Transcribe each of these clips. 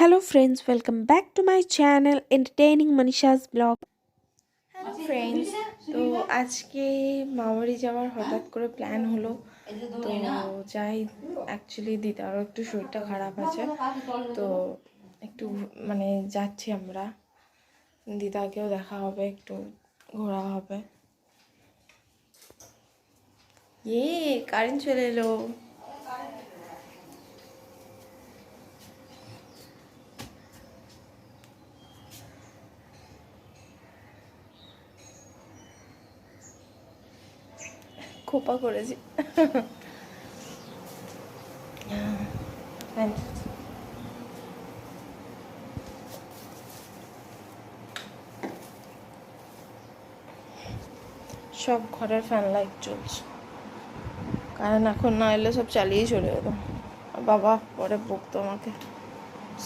Hello friends, welcome back to my channel Entertaining Manisha's Blog. Hello friends, তো আজকে মামাবাড়ি যাওয়ার হঠাৎ করে প্ল্যান হলো। তো যাই, অ্যাকচুয়ালি দিদারও একটু শরীরটা খারাপ আছে, তো একটু মানে যাচ্ছি আমরা। দিদাকেও দেখা হবে, একটু ঘোরা হবে। কারেন্ট চলে এলো। খোপা করেছি। সব ঘরের ফ্যান লাইট চলছে, কারণ এখন না এলে সব চালিয়ে চলে যেত। বাবা পরে বকতো আমাকে,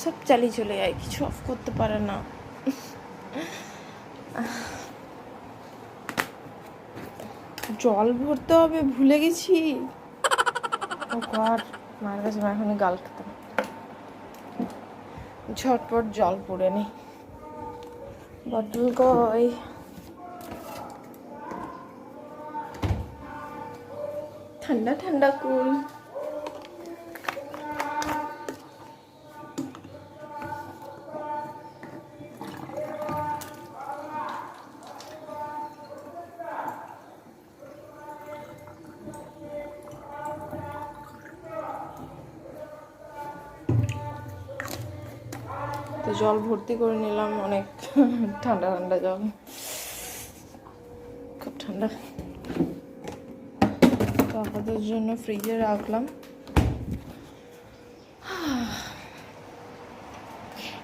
সব চালিয়ে চলে যায়, কিছু অফ করতে পারে না। জল ভরতে হবে, ভুলে গেছি। ও ঘর মায়ের কাছে এখনই গাল খেতাম। ঝটপট জল পড়ে নি। বটল কই? ঠান্ডা ঠান্ডা কুল। তো জল ভর্তি করে নিলাম, অনেক ঠান্ডা ঠান্ডা জল, খুব ঠান্ডা। তো আপনাদের জন্য ফ্রিজে রাখলাম।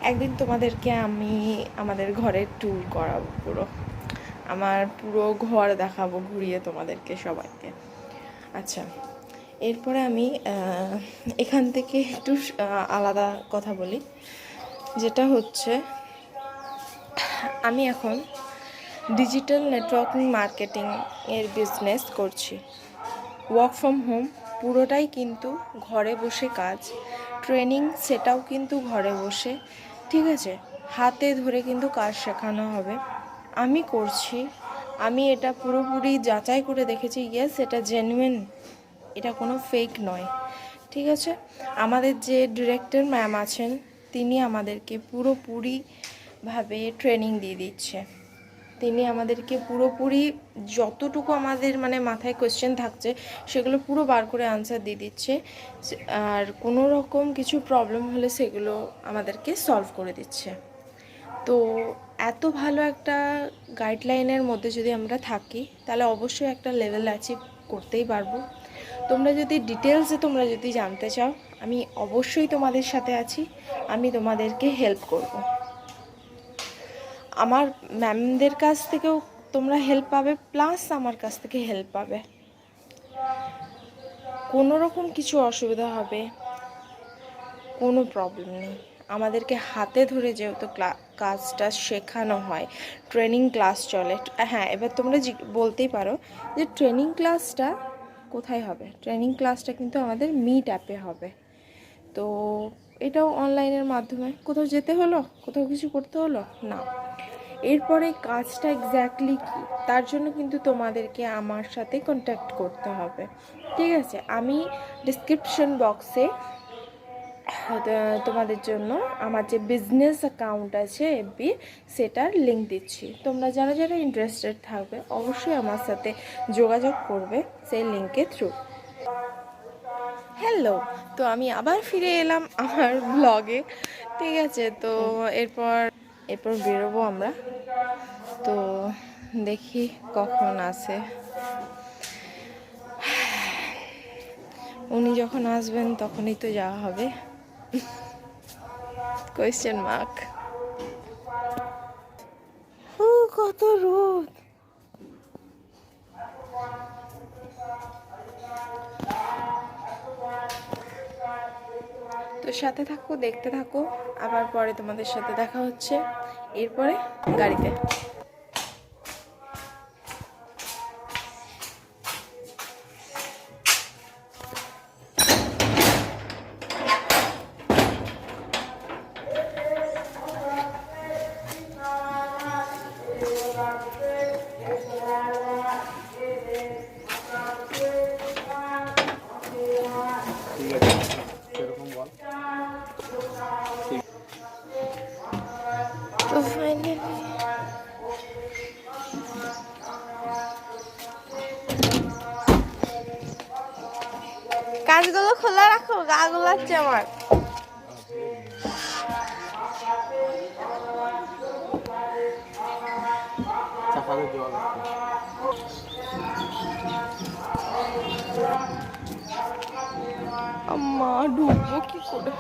একদিন তোমাদেরকে আমি আমাদের ঘরের ট্যুর করাবো, আমার পুরো ঘর দেখাবো ঘুরিয়ে তোমাদেরকে সবাইকে। আচ্ছা, এরপরে আমি এখান থেকে একটু আলাদা কথা বলি, যেটা হচ্ছে আমি এখন ডিজিটাল নেটওয়ার্কিং মার্কেটিং এর বিজনেস করছি। ওয়ার্ক ফ্রম হোম, পুরোটাই কিন্তু ঘরে বসে কাজ। ট্রেনিং সেটাও কিন্তু ঘরে বসে, ঠিক আছে? হাতে ধরে কিন্তু কাজ শেখানো হবে। আমি করছি, আমি এটা পুরোপুরি যাচাই করে দেখেছি। ইয়েস, এটা জেনুইন, এটা কোনো ফেক নয়, ঠিক আছে? আমাদের যে ডিরেক্টর ম্যাম আছেন, তিনি আমাদেরকে পুরোপুরিভাবে ট্রেনিং দিয়ে দিচ্ছে। তিনি আমাদেরকে পুরোপুরি যতটুকু আমাদের মানে মাথায় কোয়েশ্চেন থাকছে সেগুলো পুরো বার করে আনসার দিয়ে দিচ্ছে, আর কোনো রকম কিছু প্রবলেম হলে সেগুলো আমাদেরকে সলভ করে দিচ্ছে। তো এত ভালো একটা গাইডলাইনের মধ্যে যদি আমরা থাকি, তাহলে অবশ্যই একটা লেভেল অ্যাচিভ করতেই পারবো। তোমরা যদি ডিটেলসে তোমরা যদি জানতে চাও, আমি অবশ্যই তোমাদের সাথে আছি, আমি তোমাদেরকে হেল্প করব। আমার ম্যামদের কাছ থেকেও তোমরা হেল্প পাবে, প্লাস আমার কাছ থেকে হেল্প পাবে। কোনো রকম কিছু অসুবিধা হবে, কোনো প্রবলেম নেই। আমাদেরকে হাতে ধরে যেহেতু কাজটা শেখানো হয়, ট্রেনিং ক্লাস চলে। হ্যাঁ, এবার তোমরা বলতেই পারো যে ট্রেনিং ক্লাসটা কোথায় হবে? ট্রেনিং ক্লাসটা কিন্তু আমাদের মিট অ্যাপে হবে। তো এটাও অনলাইনের মাধ্যমে। কোথাও যেতে হলো, কোথাও কিছু করতে হলো না। এরপরে কাজটা এক্স্যাক্টলি কী, তার জন্য কিন্তু তোমাদেরকে আমার সাথে কন্ট্যাক্ট করতে হবে, ঠিক আছে? আমি ডিসক্রিপশন বক্সে তোমাদের জন্য আমার যে বিজনেস অ্যাকাউন্ট আছে এফবি, সেটার লিঙ্ক দিচ্ছি। তোমরা যারা যারা ইন্টারেস্টেড থাকবে অবশ্যই আমার সাথে যোগাযোগ করবে সেই লিঙ্কের থ্রু। হ্যালো, তো আমি আবার ফিরে এলাম আমার ব্লগে, ঠিক আছে? তো এরপর বেরোবো আমরা। তো দেখি কখন আসে। উনি যখন আসবেন তখনই তো যাওয়া হবে। Question mark. কত রোদ! তো সাথে থাকো, দেখতে থাকো, আবার পরে তোমাদের সাথে দেখা হচ্ছে এরপরে গাড়িতে। দেখো গা গোলাচ্ছে আমার। আম্মা ঢুকবো কি করে?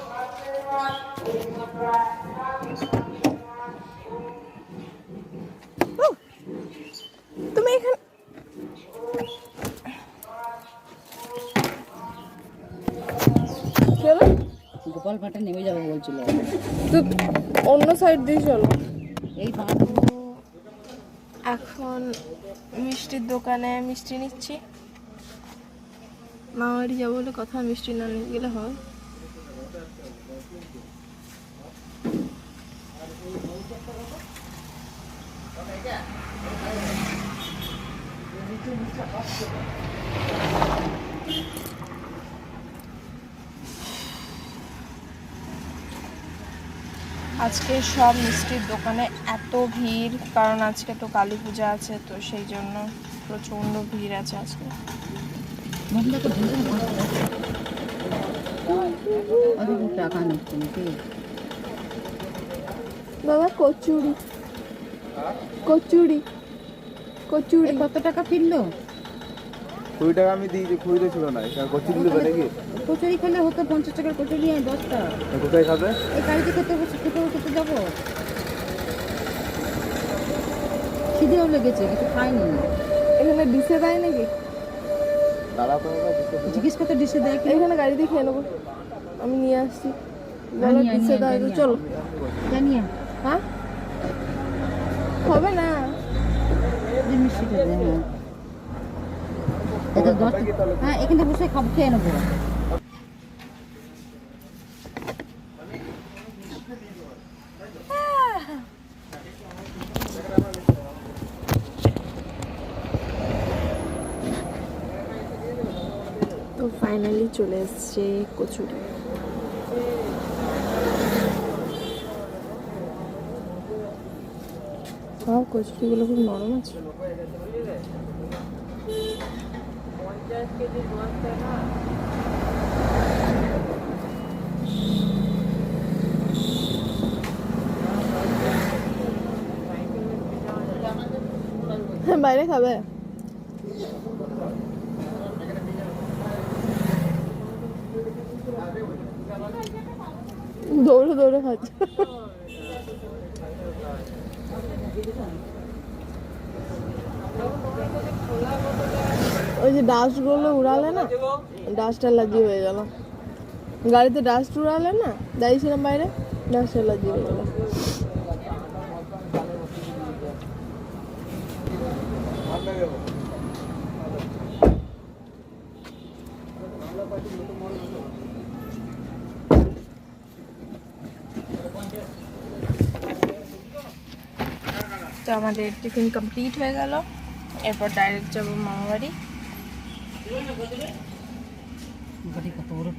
তুমি এখানে গোপাল ভাটে নেমে যাবে বলছিল, তো অন্য সাইড দিয়ে চলো। এই এখন মিষ্টির দোকানে মিষ্টি নিচ্ছি। মামাবাড়ি যাবো বলে কথা, মিষ্টি না নিয়ে গেলে হয়। আজকে সব মিষ্টির দোকানে এত ভিড়, কারণ আজকে তো কালী পূজা আছে, তো সেই জন্য প্রচণ্ড ভিড় আছে আজকে। টাকা নিচ্ছে নাকি বাবা? কচুরি কচুরি কচুরি কত টাকা কিনলো? 20 টাকা আমি দিয়েছি, খুঁড়িতে ছিল না। কচুরি দেবে নাকি? কচুরি খেলে হতো 50 টাকার কচুরি, 10টা। কোথায় খাবে? এই গাড়িতে খেতে যাবো, খিদেও লেগেছে, কিছু খাইনি। এখানে ডিশে দেয় নাকি? দাঁড়া তো, জিজ্ঞেস করতে ডিশে দেয় কি? এখানে গাড়িতে খেয়ে নেবো, আমি নিয়ে আসছি। বলো ডিশে দেয় তো, চলো। জানি হ্যাঁ হবে না, মিষ্টিটা দে। হ্যাঁ এখানে বসে খাবো, খেয়ে নেবো। তো ফাইনালি চলে এসছে কচুরি। কচুরিগুলো খুব নরম আছে। বাইরে খাবে? দৌড়ে দৌড়ে খাচ্ছে। ওই যে ডাস্টগুলো উড়ালে না, ডাস্ট অ্যালার্জি হয়ে গেল। গাড়িতে ডাস্ট উড়ালে না, দাঁড়িয়েছিলাম বাইরে, ডাস্ট অ্যালার্জি হয়ে গেল। তো আমাদের টিফিন কমপ্লিট হয়ে গেল, এরপর ডাইরেক্ট যাবো মামাবাড়ি। কত বড়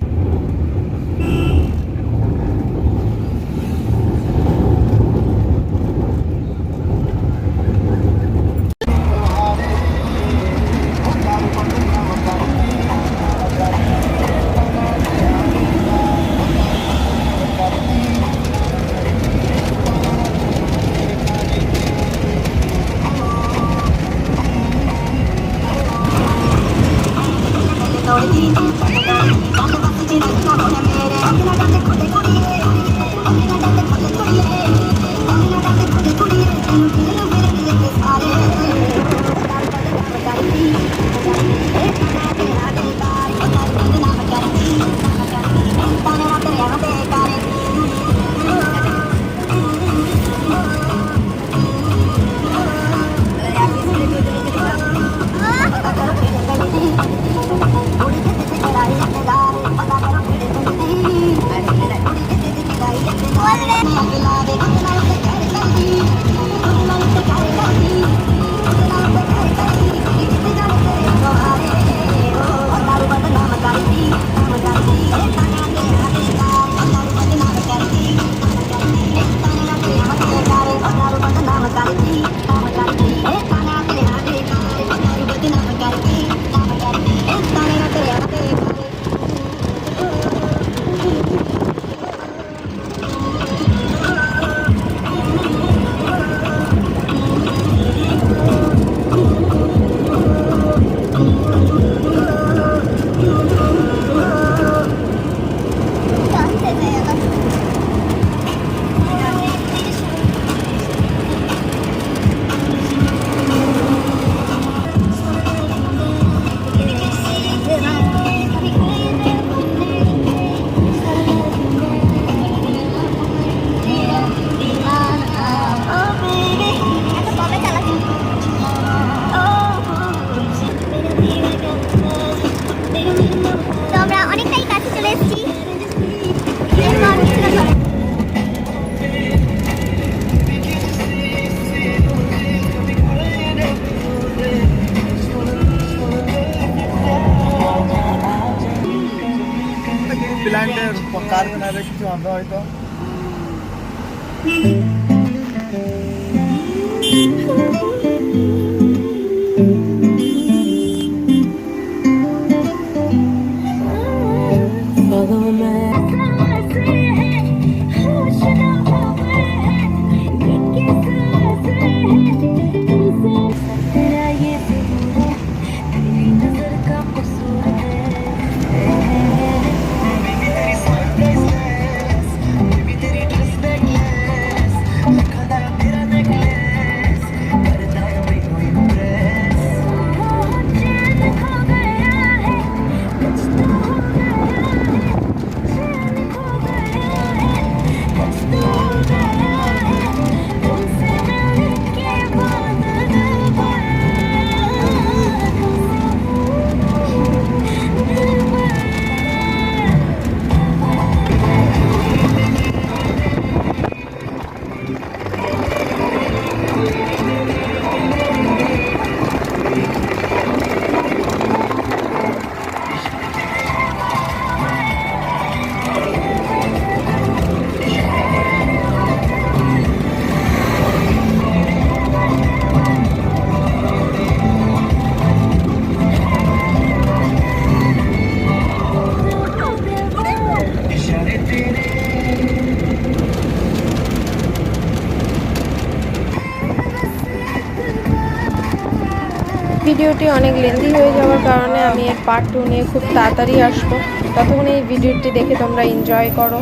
ভিডিওটি অনেক লেন্দি হয়ে যাওয়ার কারণে আমি এর পার্ট 2 নিয়ে খুব তাড়াতাড়ি আসবো। ততক্ষণ এই ভিডিওটি দেখে তোমরা এনজয় করো।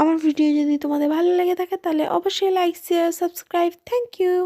আমার ভিডিও যদি তোমাদের ভালো লেগে থাকে তাহলে অবশ্যই like share subscribe. Thank you.